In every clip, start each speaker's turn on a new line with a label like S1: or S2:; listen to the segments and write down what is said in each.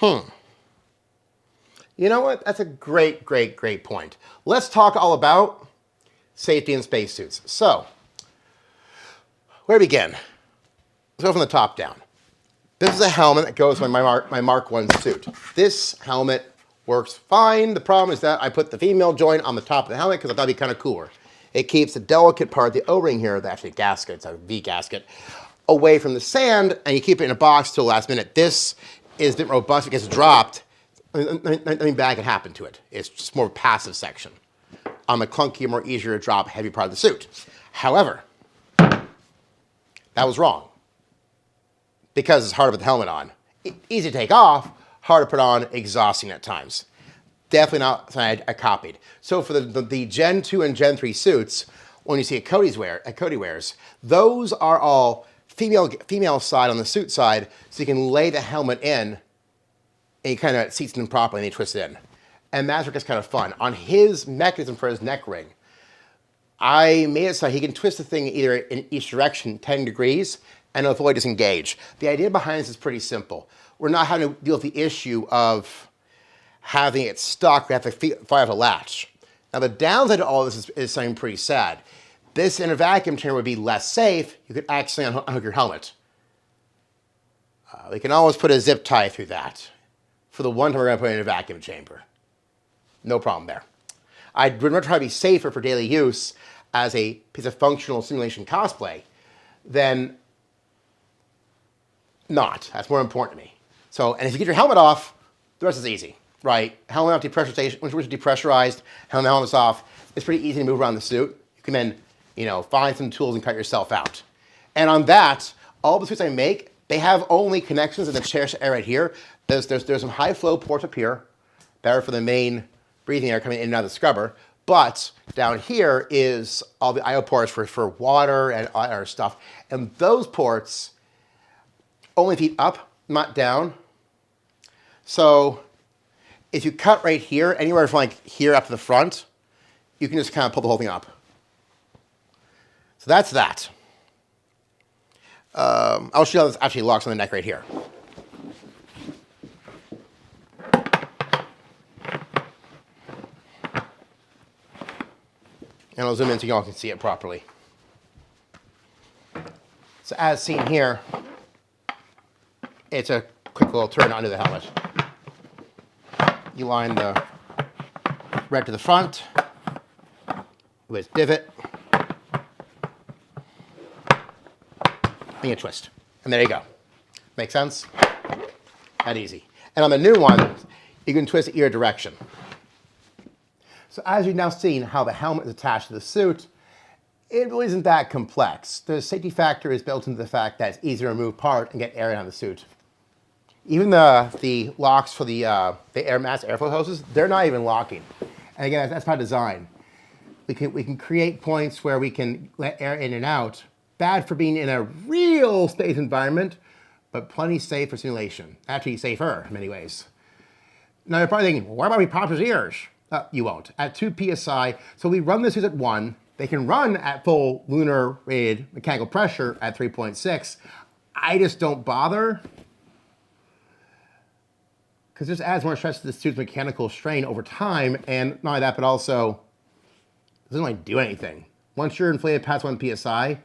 S1: You know what? That's a great, great, great point. Let's talk all about safety in spacesuits. So, where to begin? Let's go from the top down. This is a helmet that goes with my Mark 1 suit. This helmet works fine. The problem is that I put the female joint on the top of the helmet because I thought it'd be kind of cooler. It keeps the delicate part, the O-ring here, the actually gasket, it's a V gasket, away from the sand, and you keep it in a box till the last minute. This is a bit robust. If it gets dropped, nothing bad can happen to it. It's just more of a passive section. On the clunkier, more easier to drop heavy part of the suit. However, that was wrong. Because it's hard to put the helmet on. Easy to take off, hard to put on, exhausting at times. Definitely not something I copied. So for the Gen 2 and Gen 3 suits, when you see a Cody wears, those are all female side on the suit side, so you can lay the helmet in, and you kind of seats them properly, and they twist it in. And that's where it gets kind of fun. On his mechanism for his neck ring, I made it so he can twist the thing either in each direction 10 degrees and avoid disengage. The idea behind this is pretty simple. We're not having to deal with the issue of having it stuck. We have to fire off a latch. Now the downside to all this is something pretty sad. This in a vacuum chamber would be less safe. You could accidentally unhook your helmet. We can always put a zip tie through that for the one time we're going to put it in a vacuum chamber. No problem there. I'd rather try to be safer for daily use as a piece of functional simulation cosplay than not. That's more important to me. So, and if you get your helmet off, the rest is easy, right? Helmet off depressurization, once it's depressurized, helmet's off, it's pretty easy to move around the suit. You can then, find some tools and cut yourself out. And on that, all the suits I make, they have only connections in the chest area right here. There's some high flow ports up here, better for the main breathing air coming in and out of the scrubber. But down here is all the IO ports for water and other stuff. And those ports only feed up, not down. So if you cut right here, anywhere from like here up to the front, you can just kind of pull the whole thing up. So that's that. I'll show you how this actually locks on the neck right here. And I'll zoom in so you all can see it properly. So as seen here, it's a quick little turn under the helmet. You line the red to the front with divot, and you twist. And there you go. Make sense? That easy. And on the new one, you can twist it either direction. So as you've now seen how the helmet is attached to the suit, it really isn't that complex. The safety factor is built into the fact that it's easier to remove part and get air out of the suit. Even the locks for the mass airflow hoses, they're not even locking. And again, that's by design. We can create points where we can let air in and out. Bad for being in a real space environment, but plenty safe for simulation. Actually safer in many ways. Now you're probably thinking, well, what about we pop his ears? You won't. At 2 psi, so we run this at 1. They can run at full lunar rated mechanical pressure at 3.6. I just don't bother, because this adds more stress to the suit's mechanical strain over time, and not only that, but also it doesn't really do anything. Once you're inflated past 1 psi,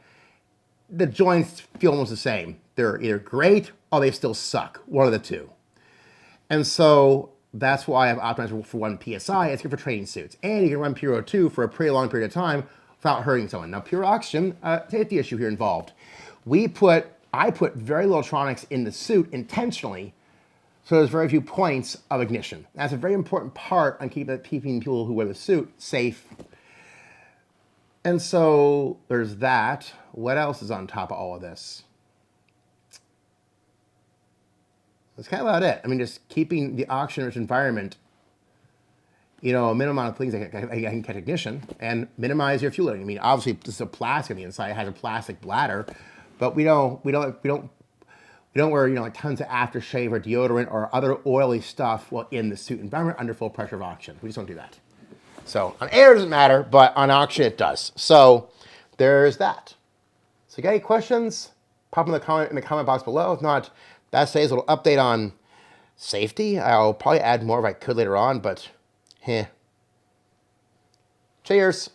S1: the joints feel almost the same. They're either great or they still suck, one of the two. And so that's why I've optimized for 1 psi. It's good for training suits. And you can run Pure O2 for a pretty long period of time without hurting someone. Now, pure oxygen, safety issue here involved. I put very little electronics in the suit intentionally, so there's very few points of ignition. That's a very important part on keeping people who wear the suit safe. And so there's that. What else is on top of all of this? That's kind of about it. I mean, just keeping the oxygen-rich environment, a minimum amount of things that can catch ignition, and minimize your fuel loading. I mean, obviously, this is a plastic on the inside. It has a plastic bladder, but we don't wear, like tons of aftershave or deodorant or other oily stuff while in the suit environment under full pressure of oxygen. We just don't do that. So on air it doesn't matter, but on oxygen it does. So there's that. So you got any questions? Pop in the comment box below. If not, that's today's little update on safety. I'll probably add more if I could later on, but Cheers.